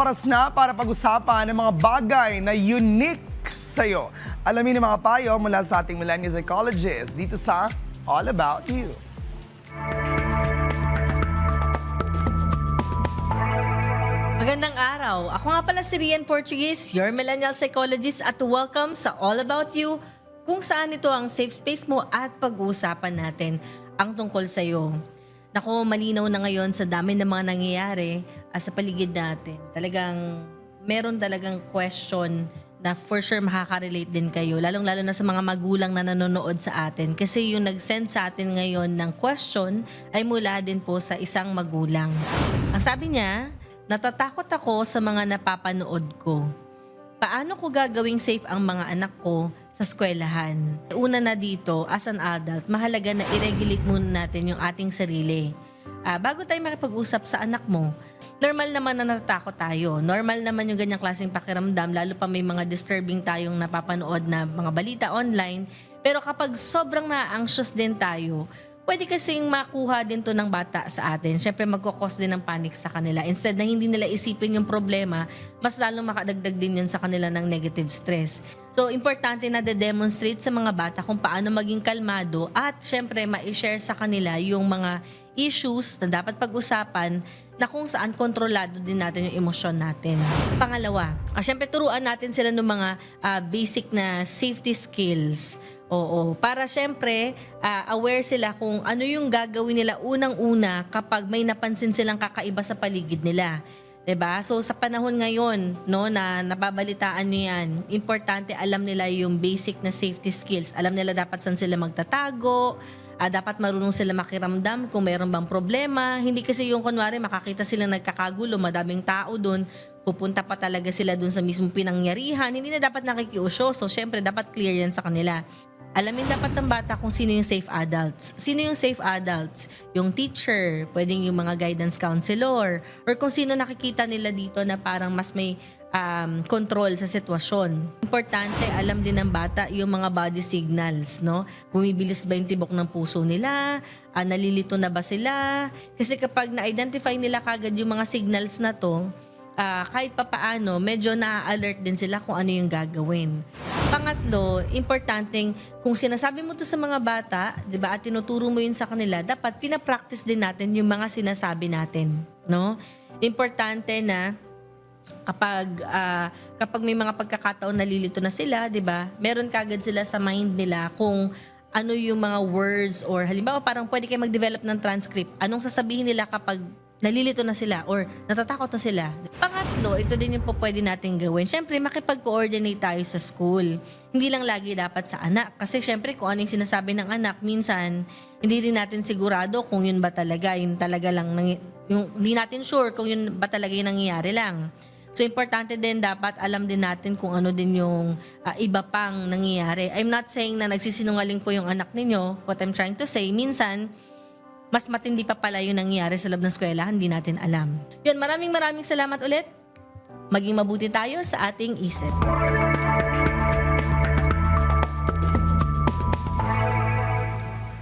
oras na para pag-usapan ng mga bagay na unique sa'yo. Alamin ang mga payo mula sa ating millennial psychologist dito sa All About You. Magandang araw. Ako nga pala si Rian Portuguese, your millennial psychologist at welcome sa All About You, kung saan ito ang safe space mo at pag-uusapan natin ang tungkol sa iyo. Naku, malinaw na ngayon sa dami ng mga nangyayari sa paligid natin. Meron talagang question na for sure makaka-relate din kayo, lalong-lalo na sa mga magulang na nanonood sa atin. Kasi yung nag-send sa atin ngayon ng question ay mula din po sa isang magulang. Ang sabi niya, natatakot ako sa mga napapanood ko. Paano ko gagawing safe ang mga anak ko sa eskwelahan? Una na dito, as an adult, mahalaga na i-regulate muna natin yung ating sarili. Bago tayo makipag-usap sa anak mo, normal naman na natatakot tayo. Normal naman yung ganyang klaseng pakiramdam, lalo pa may mga disturbing tayong napapanood na mga balita online. Pero kapag sobrang na-anxious din tayo, pwede kasing makuha din to ng bata sa atin. Siyempre magkukos din ng panic sa kanila. Instead na hindi nila isipin yung problema, mas lalong makadagdag din yun sa kanila ng negative stress. So importante na de-demonstrate sa mga bata kung paano maging kalmado at siyempre ma-share sa kanila yung mga issues na dapat pag-usapan na kung saan kontrolado din natin yung emosyon natin. Pangalawa, siyempre turuan natin sila ng mga basic na safety skills. Oo, para syempre aware sila kung ano yung gagawin nila unang-una kapag may napansin silang kakaiba sa paligid nila. 'Di ba? So sa panahon ngayon, no, na nababalitaan niyo 'yan, importante alam nila yung basic na safety skills. Alam nila dapat saan sila magtatago, dapat marunong sila makiramdam kung mayroon bang problema. Hindi kasi yung kunwari makakita silang nagkakagulo, madaming tao doon, pupunta pa talaga sila doon sa mismong pinangyarihan. Hindi na dapat nakikiusyo. So syempre dapat clear yan sa kanila. Alamin dapat ng bata kung sino yung safe adults. Sino yung safe adults? Yung teacher, pwedeng yung mga guidance counselor, or kung sino nakikita nila dito na parang mas may control sa sitwasyon. Importante, alam din ng bata yung mga body signals, no? Bumibilis ba yung tibok ng puso nila? Nalilito na ba sila? Kasi kapag na-identify nila kagad yung mga signals na to, kahit papaano, medyo na-alert din sila kung ano yung gagawin. Pangatlo, importanteng kung sinasabi mo to sa mga bata, 'di ba, at tinuturo mo yun sa kanila, dapat pina-practice din natin yung mga sinasabi natin, no? Importante na kapag may mga pagkakataon nalilito na sila, 'di ba? Meron kagad sila sa mind nila kung ano yung mga words, or halimbawa parang pwede kayo mag-develop ng transcript. Anong sasabihin nila kapag nalilito na sila or natatakot na sila. Pangatlo, ito din yung po pwede natin gawin. Siyempre, makipag-coordinate tayo sa school. Hindi lang lagi dapat sa anak. Kasi siyempre, kung ano yung sinasabi ng anak, minsan, hindi rin natin sigurado kung yun ba talaga, yun talaga lang, hindi natin sure kung yun ba talaga yung nangyayari lang. So, importante din, dapat alam din natin kung ano din yung iba pang nangyayari. I'm not saying na nagsisinungaling po yung anak ninyo. What I'm trying to say, minsan, mas matindi pa pala yung nangyayari sa loob ng eskwela, hindi natin alam. Yun, maraming salamat ulit. Maging mabuti tayo sa ating isip.